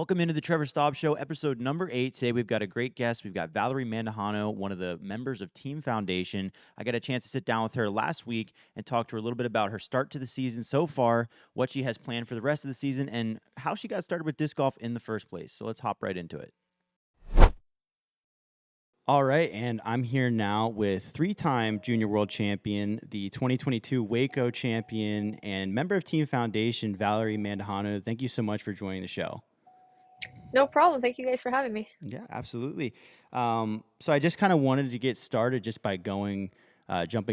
Welcome into the Trevor Staub Show, episode number 8. Today we've got a great guest. We've got Valerie Mandujano, one of the members of Team Foundation. I got a chance to sit down with her last week and talk to her a little bit about her start to the season so far, what she has planned for the rest of the season, and how she got started with disc golf in the first place. So let's hop right into it. All right, and I'm here now with three-time Junior World Champion, the 2022 Waco champion, and member of Team Foundation, Valerie Mandujano. Thank you so much for joining the show. No problem. Thank you guys for having me. Yeah, absolutely. So I just kind of wanted to get started just by jumping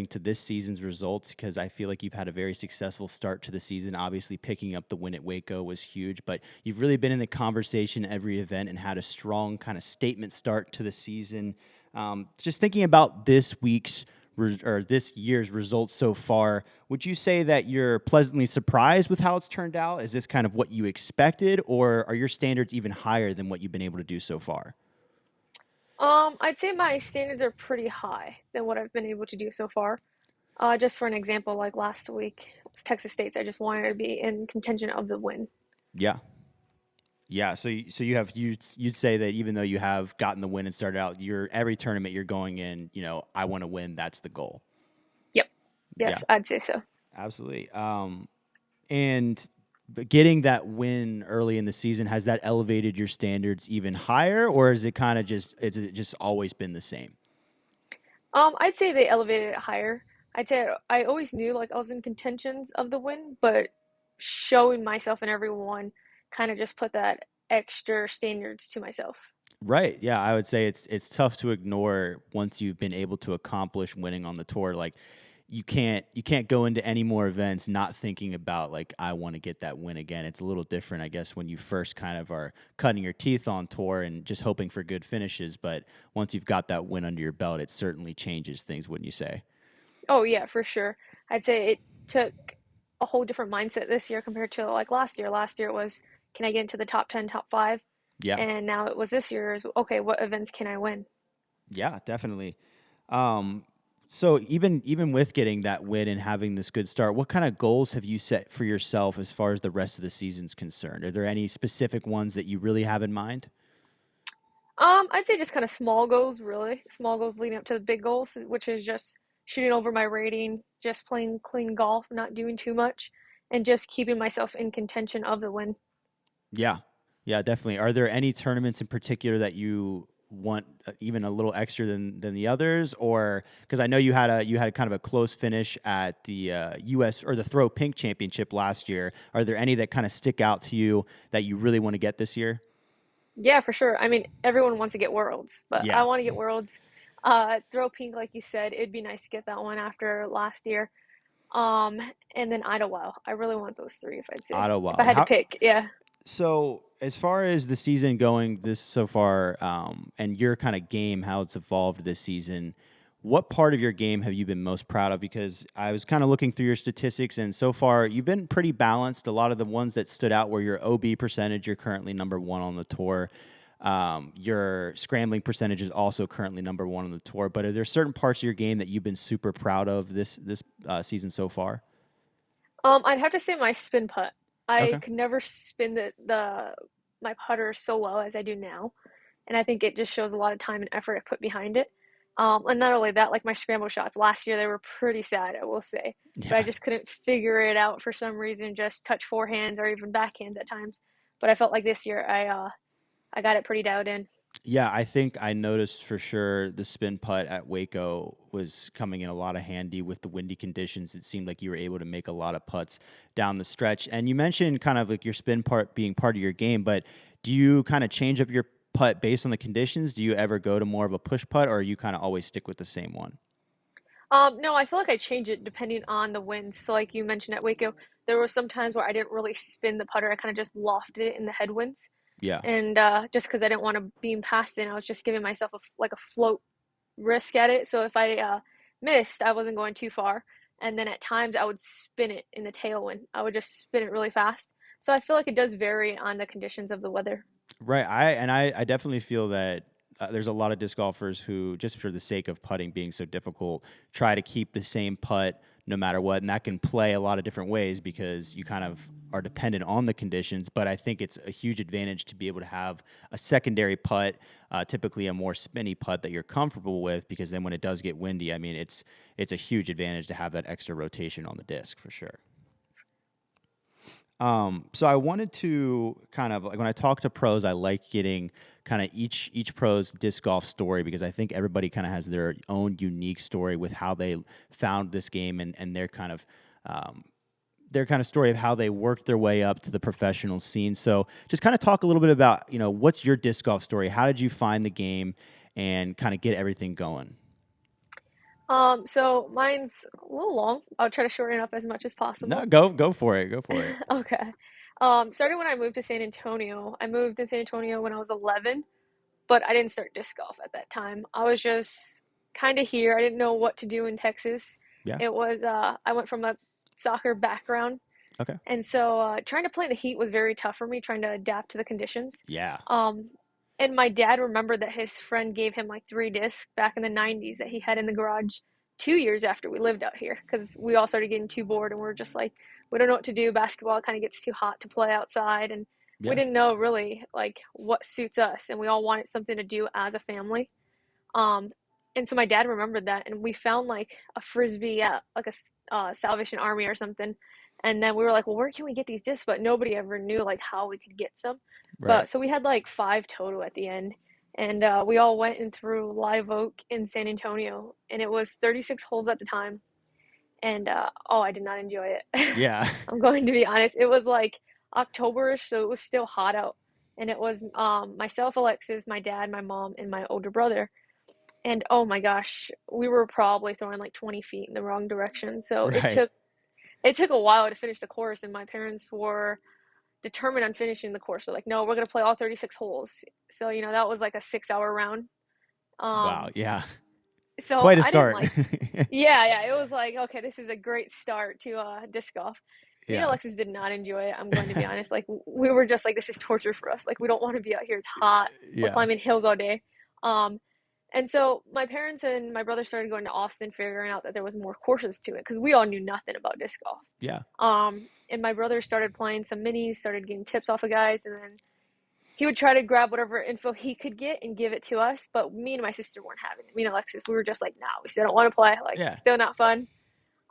to this season's results, because I feel like you've had a very successful start to the season. Obviously, picking up the win at Waco was huge, but you've really been in the conversation every event and had a strong kind of statement start to the season. Just thinking about this year's results so far, would you say that you're pleasantly surprised with how it's turned out? Is this kind of what you expected, or are your standards even higher than what you've been able to do so far? I'd say my standards are pretty high than what I've been able to do so far. Just for an example, like last week, it's Texas State's. I just wanted to be in contention of the win. Yeah. Yeah, so you'd say that even though you have gotten the win and started out, every tournament you're going in, I want to win. That's the goal. Yep. Yeah, Yes, I'd say so. absolutely. And but getting that win early in the season, has that elevated your standards even higher, or is it just always been the same? I'd say they elevated it higher. I'd say I always knew like I was in contentions of the win, but showing myself and everyone kind of just put that extra standards to myself. Right. Yeah, I would say it's tough to ignore once you've been able to accomplish winning on the tour. Like you can't go into any more events not thinking about like I want to get that win again. It's a little different, I guess, when you first kind of are cutting your teeth on tour and just hoping for good finishes. But once you've got that win under your belt, it certainly changes things, wouldn't you say? Oh yeah, for sure. I'd say it took a whole different mindset this year compared to like last year. Last year it was, can I get into the top 10, top five? Yeah. And now it was this year is, okay, what events can I win? Yeah, definitely. Um, so even with getting that win and having this good start, what kind of goals have you set for yourself as far as the rest of the season's concerned? Are there any specific ones that you really have in mind? I'd say just kind of small goals, really. Small goals leading up to the big goals, which is just shooting over my rating, just playing clean golf, not doing too much, and just keeping myself in contention of the win. Yeah. Yeah, definitely. Are there any tournaments in particular that you want even a little extra than the others, or because I know you had kind of a close finish at the US or the Throw Pink Championship last year. Are there any that kind of stick out to you that you really want to get this year? Yeah, for sure. I mean, everyone wants to get worlds, but I Yeah. want to get worlds. Throw pink, like you said, it'd be nice to get that one after last year. Um, and then Idlewild. I really want those three, if I'd say. If I Ottawa. had to pick, yeah. So as far as the season going this so far, and your kind of game, how it's evolved this season, what part of your game have you been most proud of? Because I was kind of looking through your statistics, and so far you've been pretty balanced. A lot of the ones that stood out were your OB percentage. You're currently number one on the tour. Your scrambling percentage is also currently number one on the tour. But are there certain parts of your game that you've been super proud of this season so far? I'd have to say my spin putt. I Okay. could never spin the my putter so well as I do now, and I think it just shows a lot of time and effort I put behind it. And not only that, like my scramble shots last year, they were pretty sad, I will say. But I Yeah. just couldn't figure it out for some reason, just touch forehands or even backhands at times. But I felt like this year I got it pretty dialed in. Yeah, I think I noticed for sure the spin putt at Waco was coming in a lot of handy with the windy conditions. It seemed like you were able to make a lot of putts down the stretch. And you mentioned kind of like your spin part being part of your game, but do you kind of change up your putt based on the conditions? Do you ever go to more of a push putt, or you kind of always stick with the same one? No, I feel like I change it depending on the winds. So like you mentioned at Waco, there were some times where I didn't really spin the putter. I kind of just lofted it in the headwinds. Yeah. And just because I didn't want to beam past it, I was just giving myself like a float risk at it. So if I missed, I wasn't going too far. And then at times I would spin it in the tailwind. I would just spin it really fast. So I feel like it does vary on the conditions of the weather. Right. I definitely feel that there's a lot of disc golfers who, just for the sake of putting being so difficult, try to keep the same putt no matter what. And that can play a lot of different ways because you kind of are dependent on the conditions. But I think it's a huge advantage to be able to have a secondary putt, typically a more spinny putt that you're comfortable with, because then when it does get windy, I mean, it's a huge advantage to have that extra rotation on the disc for sure. So I wanted to kind of like when I talk to pros, I like getting kind of each pro's disc golf story because I think everybody kind of has their own unique story with how they found this game and their kind of story of how they worked their way up to the professional scene. So just kind of talk a little bit about, what's your disc golf story? How did you find the game and kind of get everything going? So mine's a little long. I'll try to shorten it up as much as No, possible. go for it. Go for it. Okay. Started when I moved to San Antonio. I moved to San Antonio when I was 11, but I didn't start disc golf at that time. I was just kind of here. I didn't know what to do in Texas. Yeah. I went from a soccer background, Okay. and so trying to play in the heat was very tough for me, trying to adapt to the conditions. Yeah. Um, and my dad remembered that his friend gave him like three discs back in the 90s that he had in the garage 2 years after we lived out here because we all started getting too bored and we're just like, we don't know what to do. Basketball kind of gets too hot to play outside. And we Yeah. didn't know really like what suits us. And we all wanted something to do as a family. Um, and so my dad remembered that, and we found like a frisbee at like a Salvation Army or something. And then we were like, well, where can we get these discs? But nobody ever knew like how we could get some. Right. But so we had like five total at the end, and we all went in through Live Oak in San Antonio, and it was 36 holes at the time. And oh, I did not enjoy it. Yeah. I'm going to be honest. It was like Octoberish, so it was still hot out, and it was myself, Alexis, my dad, my mom, and my older brother. And oh my gosh, we were probably throwing like 20 feet in the wrong direction. So Right. it took a while to finish the course, and my parents were determined on finishing the course. So like, no, we're gonna play all 36 holes. So that was like a 6 hour round. Wow. Um, Yeah. so Quite a I didn't start. like. Yeah, yeah, it was like, okay, this is a great start to disc golf. Me and Yeah. Alexis did not enjoy it. I'm going to be honest. Like we were just like, this is torture for us. Like we don't want to be out here. It's hot. We're Yeah. climbing hills all day. Um, and so my parents and my brother started going to Austin, figuring out that there was more courses to it because we all knew nothing about disc golf. Yeah. And my brother started playing some minis, started getting tips off of guys, and then he would try to grab whatever info he could get and give it to us. But me and my sister weren't having it. Me and Alexis, we were just like, no, we still don't want to play. Like, Yeah. still not fun.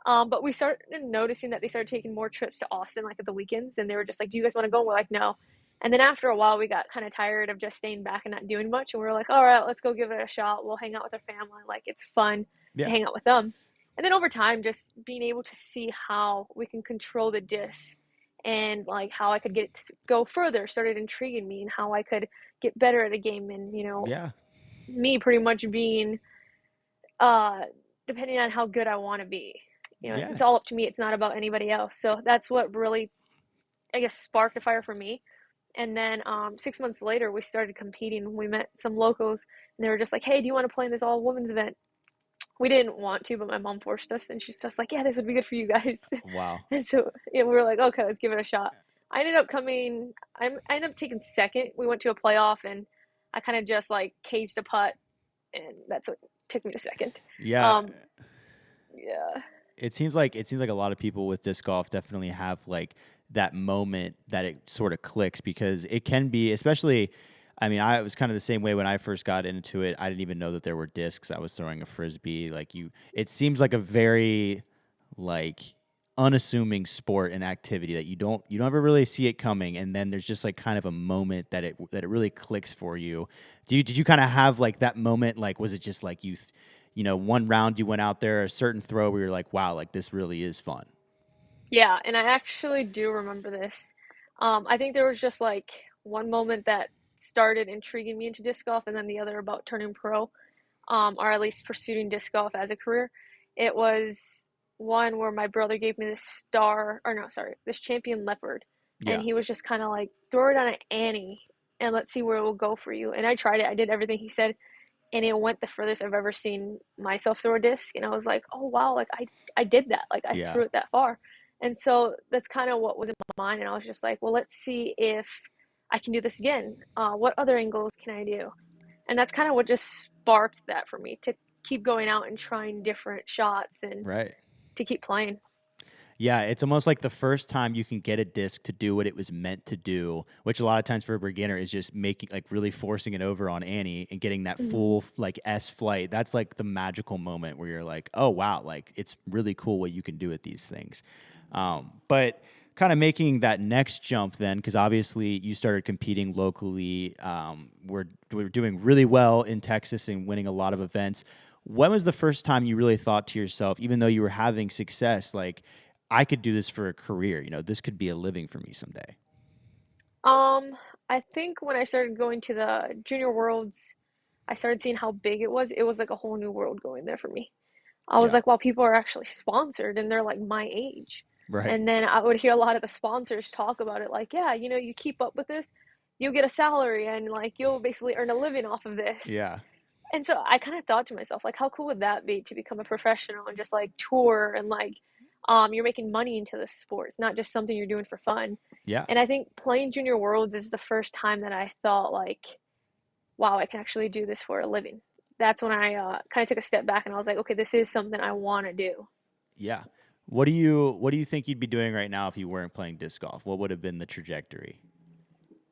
But we started noticing that they started taking more trips to Austin, like at the weekends, and they were just like, "Do you guys want to go?" And we're like, "No." And then after a while, we got kind of tired of just staying back and not doing much, and we were like, "All right, let's go give it a shot. We'll hang out with our family. Like it's fun to Yeah. hang out with them." And then over time, just being able to see how we can control the disc and like how I could get it to go further started intriguing me, and how I could get better at a game, and Yeah. me pretty much being uh, depending on how good I want to be. Yeah. It's all up to me. It's not about anybody else. So that's what really, I guess, sparked a fire for me. And then 6 months later, we started competing. We met some locals, and they were just like, "Hey, do you want to play in this all women's event?" We didn't want to, but my mom forced us, and she's just like, "Yeah, this would be good for you guys." Wow. And so yeah, we were like, "Okay, let's give it a shot." I ended up taking second. We went to a playoff, and I kind of just like caged a putt, and that's what took me to second. Yeah. Um, yeah. It seems like a lot of people with disc golf definitely have like that moment that it sort of clicks because it can be, especially. I mean, I was kind of the same way when I first got into it. I didn't even know that there were discs. I was throwing a frisbee. It seems like a very like unassuming sport and activity that you don't ever really see it coming, and then there's just like kind of a moment that it really clicks for you. Did you kind of have like that moment? Like, was it just like one round you went out there, a certain throw where you're like, wow, like this really is fun. Yeah, and I actually do remember this. I think there was just like one moment that started intriguing me into disc golf, and then the other about turning pro, or at least pursuing disc golf as a career. It was one where my brother gave me this star, or no, sorry, this champion leopard, and Yeah. he was just kind of like, throw it on an Annie, and let's see where it will go for you. And I tried it. I did everything he said, and it went the furthest I've ever seen myself throw a disc. And I was like, oh wow, like I did that. Like I Yeah. threw it that far. And so that's kind of what was in my mind. And I was just like, well, let's see if I can do this again. What other angles can I do? And that's kind of what just sparked that for me to keep going out and trying different shots and Right. to keep playing. Yeah, it's almost like the first time you can get a disc to do what it was meant to do, which a lot of times for a beginner is just making like really forcing it over on Annie and getting that Hmm. full like S flight. That's like the magical moment where you're like, oh wow, like it's really cool what you can do with these things. But kind of making that next jump then, because obviously you started competing locally. We're doing really well in Texas and winning a lot of events. When was the first time you really thought to yourself, even though you were having success, like I could do this for a career. You know, this could be a living for me someday. Um, I think when I started going to the junior worlds, I started seeing how big it was. It was like a whole new world going there for me. I was Yeah. like, wow, people are actually sponsored and they're like my age. Right. And then I would hear a lot of the sponsors talk about it like, yeah, you keep up with this, you'll get a salary and like you'll basically earn a living off of this. Yeah. And so I kind of thought to myself, like, how cool would that be to become a professional and just like tour and like, you're making money into the sport. It's not just something you're doing for fun. Yeah. And I think playing Junior Worlds is the first time that I thought like, wow, I can actually do this for a living. That's when I kind of took a step back and I was like, okay, this is something I want to do. Yeah. What do you think you'd be doing right now if you weren't playing disc golf? What would have been the trajectory?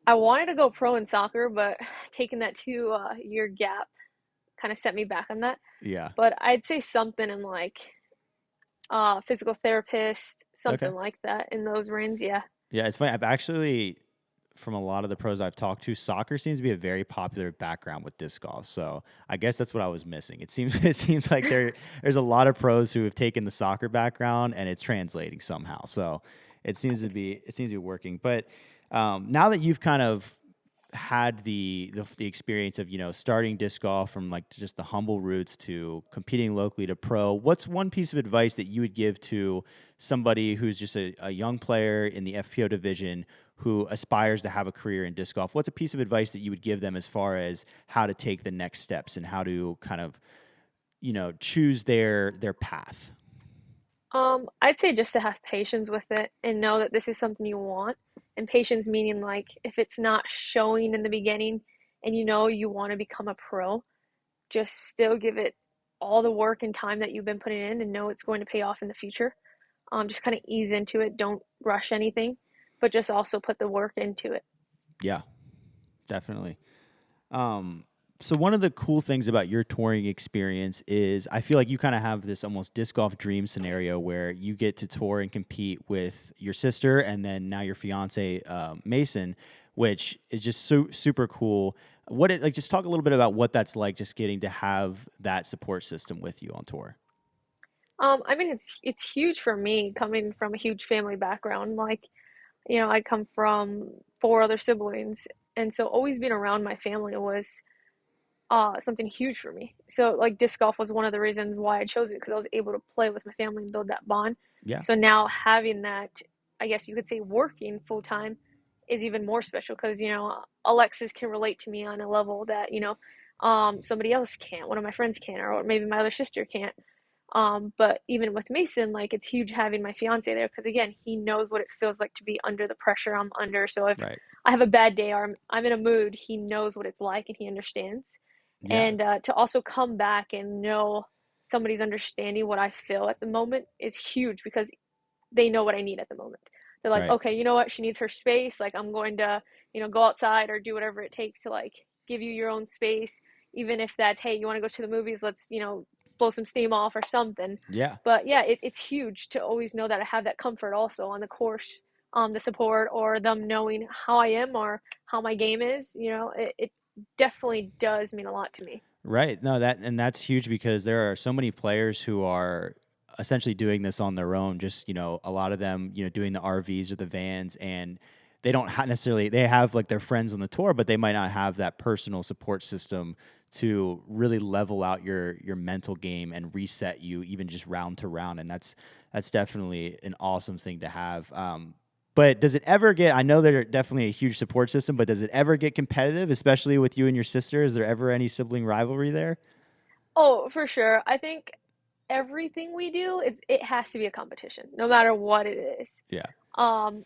I wanted to go pro in soccer, but taking that 2 year gap kind of set me back on that. Yeah. But I'd say something in like physical therapist, Okay. something like that in those rings. Yeah. Yeah, it's funny. I've actually, from a lot of the pros I've talked to, soccer seems to be a very popular background with disc golf. So I guess that's what I was missing. It seems it seems like there's a lot of pros who have taken the soccer background and it's translating somehow. So it seems to be working. But now that you've kind of had the experience of starting disc golf from like just the humble roots to competing locally to pro, what's one piece of advice that you would give to somebody who's just a young player in the FPO division who aspires to have a career in disc golf? What's a piece of advice that you would give them as far as how to take the next steps and how to kind of choose their path? I'd say just to have patience with it and know that this is something you want. And patience meaning like if it's not showing in the beginning and you want to become a pro, just still give it all the work and time that you've been putting in and know it's going to pay off in the future. Just kind of ease into it. Don't rush anything, but just also put the work into it. Yeah, definitely. Um, so one of the cool things about your touring experience is I feel like you kind of have this almost disc golf dream scenario where you get to tour and compete with your sister and then now your fiance Mason, which is just super cool. Like just talk a little bit about what that's like, just getting to have that support system with you on tour. I mean, it's huge for me coming from a huge family background. Like, I come from four other siblings, and so always being around my family was something huge for me. So like disc golf was one of the reasons why I chose it because I was able to play with my family and build that bond. Yeah, So now having that, I guess you could say working full time is even more special because Alexis can relate to me on a level that somebody else can't. One of my friends can, or maybe my other sister can't. But even with Mason, like it's huge having my fiance there because again, he knows what it feels like to be under the pressure I'm under. So if right. I have a bad day or I'm in a mood, he knows what it's like and he understands. Yeah, And to also come back and know somebody's understanding what I feel at the moment is huge because they know what I need at the moment. They're like, right. okay, you know what? She needs her space. Like I'm going to, go outside or do whatever it takes to like give you your own space, even if that's, hey, you want to go to the movies? Let's, blow some steam off or something. Yeah. But yeah, it's huge to always know that I have that comfort also on the course, the support or them knowing how I am or how my game is. It definitely does mean a lot to me. Right. No, that's huge because there are so many players who are essentially doing this on their own. Just a lot of them, doing the RVs or the vans, and they don't necessarily they have like their friends on the tour, but they might not have that personal support system to really level out your mental game and reset you even just round to round. And that's definitely an awesome thing to have. But does it ever get, I know they're definitely a huge support system, but does it ever get competitive, especially with you and your sister? Is there ever any sibling rivalry there? Oh, for sure. I think everything we do, it has to be a competition, no matter what it is. Yeah. Um,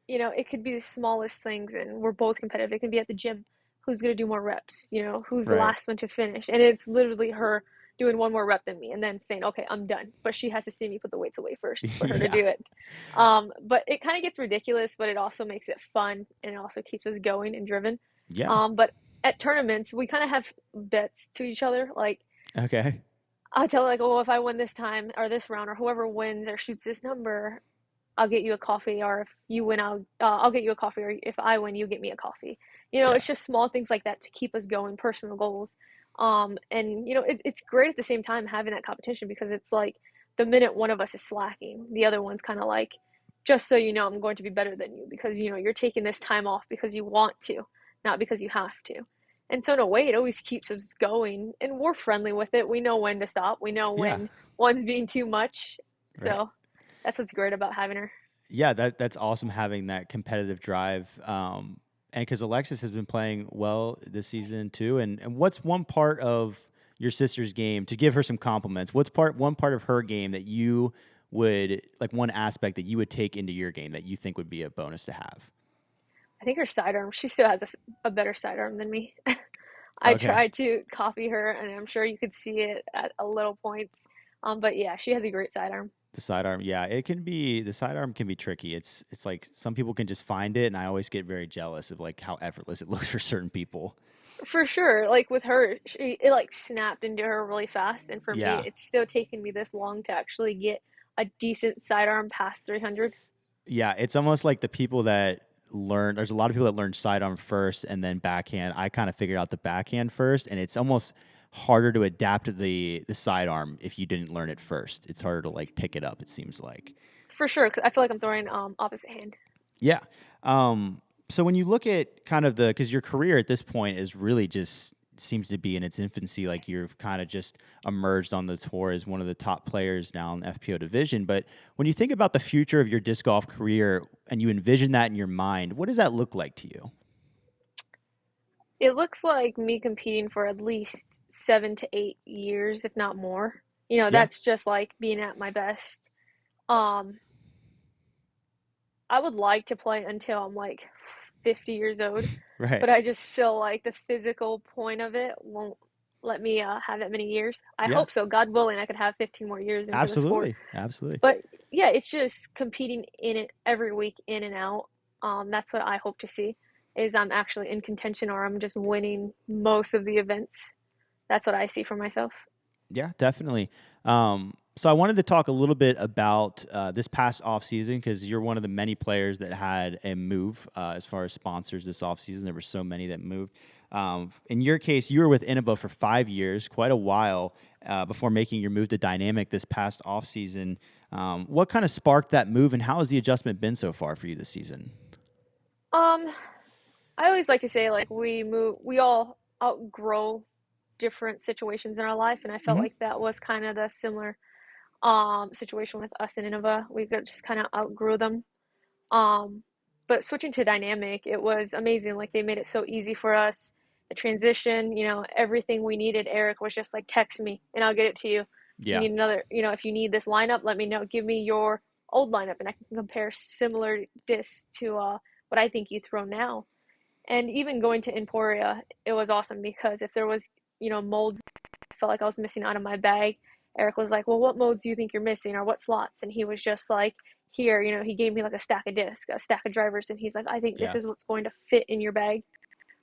it could be the smallest things, and we're both competitive. It can be at the gym, who's gonna do more reps, who's the Right. last one to finish, and it's literally her. doing one more rep than me and then saying, okay, I'm done. But she has to see me put the weights away first for her to Yeah. do it. But it kind of gets ridiculous, but it also makes it fun and it also keeps us going and driven. Yeah. But at tournaments, we kind of have bets to each other. Like, Okay. I'll tell like, oh, if I win this time or this round or whoever wins or shoots this number, I'll get you a coffee, or if you win, I'll get you a coffee, or if I win, you get me a coffee. Yeah. It's just small things like that to keep us going, personal goals. And it's great at the same time having that competition because it's like the minute one of us is slacking, the other one's kind of like, just so you know, I'm going to be better than you because you're taking this time off because you want to, not because you have to. And so in a way, it always keeps us going, and we're friendly with it. We know when to stop. We know Yeah. when one's being too much. Right. So that's what's great about having her. Yeah, that's awesome having that competitive drive. And because Alexis has been playing well this season too. And what's one part of your sister's game to give her some compliments? What's one part of her game that you would like one aspect that you would take into your game that you think would be a bonus to have? I think her sidearm, she still has a better sidearm than me. I Okay. tried to copy her, and I'm sure you could see it at a little points. But yeah, she has a great sidearm. The sidearm, yeah, the sidearm can be tricky. It's like some people can just find it, and I always get very jealous of like how effortless it looks for certain people. For sure, like with her, it like snapped into her really fast, and for me, Yeah. it's still taken me this long to actually get a decent sidearm past 300. Yeah, it's almost like the people that learn. There's a lot of people that learn sidearm first and then backhand. I kind of figured out the backhand first, and it's almost harder to adapt to the sidearm if you didn't learn it first. It's harder to like pick it up. It seems like. For sure, 'cause I feel like I'm throwing opposite hand. Yeah. So when you look at kind of because your career at this point is really just seems to be in its infancy, like you've kind of just emerged on the tour as one of the top players now in the FPO division. But when you think about the future of your disc golf career and you envision that in your mind, what does that look like to you? It looks like me competing for at least 7 to 8 years, if not more. Yeah. That's just like being at my best. Um, I would like to play until I'm like 50 years old, Right. but I just feel like the physical point of it won't let me have that many years. I Yeah. hope so. God willing, I could have 15 more years into the sport. Absolutely. Absolutely. But yeah, it's just competing in it every week, in and out. That's what I hope to see. Is I'm actually in contention or I'm just winning most of the events. That's what I see for myself. Yeah, definitely. So I wanted to talk a little bit about this past off season because you're one of the many players that had a move as far as sponsors this off season. There were so many that moved. In your case, you were with Innova for 5 years, quite a while before making your move to Dynamic this past off season. What kind of sparked that move, and how has the adjustment been so far for you this season? Um, I always like to say like we all outgrow different situations in our life, and I felt Hmm. like that was kind of the similar situation with us in Innova. We just kind of outgrew them. Um, but switching to dynamic, it was amazing. Like they made it so easy for us. The transition, everything we needed. Eric was just like, text me and I'll get it to you. If you Yeah, need another, if you need this lineup, let me know. Give me your old lineup and I can compare similar discs to what I think you throw now. And even going to Emporia, it was awesome because if there was, molds I felt like I was missing out of my bag, Eric was like, well, what modes do you think you're missing or what slots? And he was just like, here, he gave me like a stack of discs, a stack of drivers, and he's like, I think this yeah, is what's going to fit in your bag.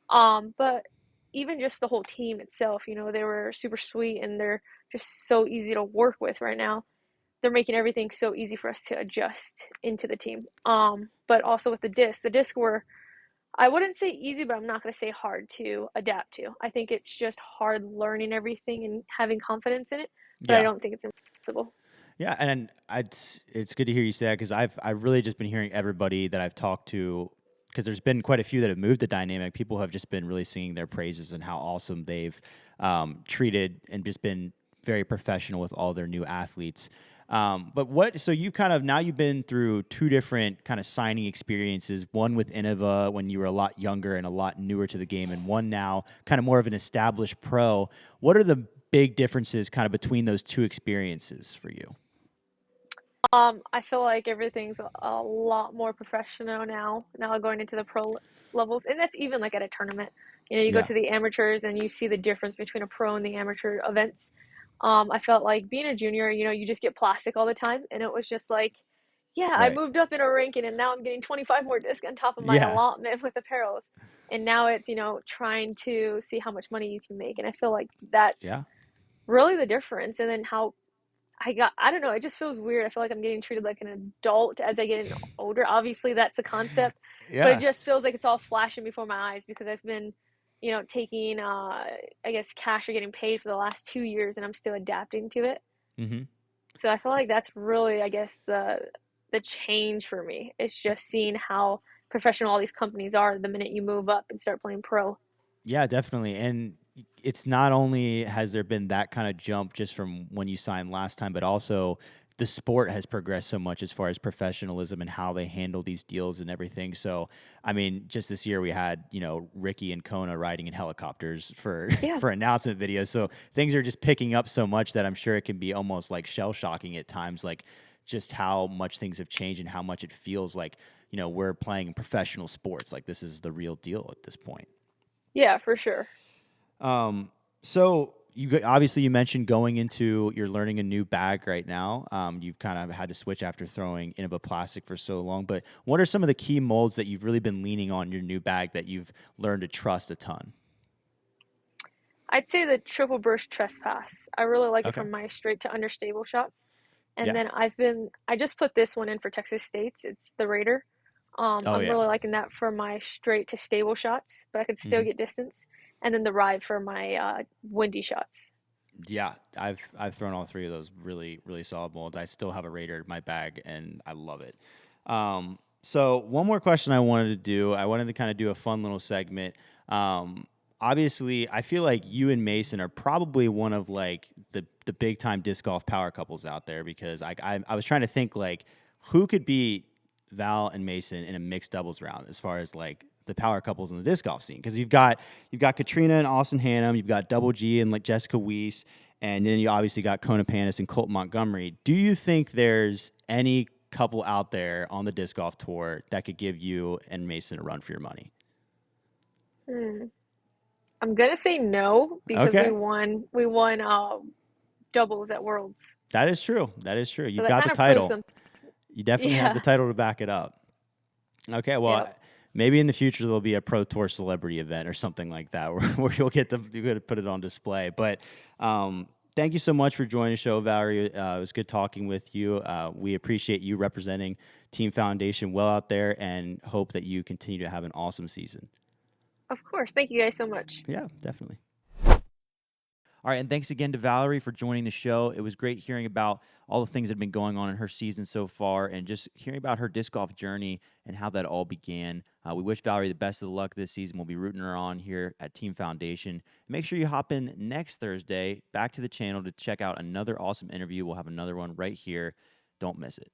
But even just the whole team itself, they were super sweet and they're just so easy to work with right now. They're making everything so easy for us to adjust into the team. But also with the discs were, I wouldn't say easy, but I'm not going to say hard to adapt to. I think it's just hard learning everything and having confidence in it, but I yeah. don't think it's impossible. Yeah, and it's good to hear you say that because I've really just been hearing everybody that I've talked to because there's been quite a few that have moved to Dynamic. People have just been really singing their praises and how awesome they've treated and just been very professional with all their new athletes. But so you've kind of now you've been through two different kind of signing experiences. One with Innova when you were a lot younger and a lot newer to the game, and one now kind of more of an established pro. What are the big differences kind of between those two experiences for you? I feel like everything's a lot more professional now going into the pro levels, and that's even like at a tournament. You go Yeah. to the amateurs and you see the difference between a pro and the amateur events. I felt like being a junior, you just get plastic all the time, and it was just like, yeah, I Right. moved up in a ranking, and now I'm getting 25 more discs on top of my Yeah. allotment with apparels. And now it's, trying to see how much money you can make. And I feel like that's Yeah. really the difference. And then how I don't know, it just feels weird. I feel like I'm getting treated like an adult as I get older. Obviously, that's the concept, but it Yeah. just feels like it's all flashing before my eyes because I've been, taking, I guess, cash or getting paid for the last 2 years, and I'm still adapting to it. Mhm. So I feel like that's really, I guess, the change for me. It's just seeing how professional all these companies are the minute you move up and start playing pro. Yeah, definitely. And it's not only has there been that kind of jump just from when you signed last time, but also the sport has progressed so much as far as professionalism and how they handle these deals and everything. So, I mean, just this year we had, Ricky and Kona riding in helicopters for Yeah. for announcement videos. So things are just picking up so much that I'm sure it can be almost like shell shocking at times, like just how much things have changed and how much it feels like, we're playing professional sports. Like this is the real deal at this point. Yeah, for sure. So obviously you mentioned going into you're learning a new bag right now. You've kind of had to switch after throwing Innova plastic for so long. But what are some of the key molds that you've really been leaning on in your new bag that you've learned to trust a ton? I'd say the triple burst trespass. I really like it Okay. from my straight to understable shots. And Yeah. then I just put this one in for Texas States. It's the Raider. Oh I'm yeah. really liking that for my straight to stable shots, but I can still Hmm. get distance. And then the ride for my windy shots. Yeah, I've thrown all three of those really really solid molds. I still have a Raider in my bag, and I love it. So one more question I wanted to do. I wanted to kind of do a fun little segment. Obviously, I feel like you and Mason are probably one of like the big time disc golf power couples out there because I was trying to think like who could beat Val and Mason in a mixed doubles round as far as like the power couples in the disc golf scene because you've got Katrina and Austin Hannum, you've got Double G and like Jessica Weiss, and then you obviously got Kona Panis and Colt Montgomery. Do you think there's any couple out there on the disc golf tour that could give you and Mason a run for your money? Hmm. I'm gonna say no because we Okay, won we won doubles at Worlds. that is true. That is true. So You've that got the kind of proves title. them. You definitely have the Yeah. title to back it up. Okay, well, Yep. maybe in the future there'll be a Pro Tour celebrity event or something like that where you're going to put it on display. But thank you so much for joining the show, Valerie. It was good talking with you. We appreciate you representing Team Foundation well out there and hope that you continue to have an awesome season. Of course. Thank you guys so much. Yeah, definitely. All right, and thanks again to Valerie for joining the show. It was great hearing about all the things that have been going on in her season so far and just hearing about her disc golf journey and how that all began. We wish Valerie the best of the luck this season. We'll be rooting her on here at Team Foundation. Make sure you hop in next Thursday back to the channel to check out another awesome interview. We'll have another one right here. Don't miss it.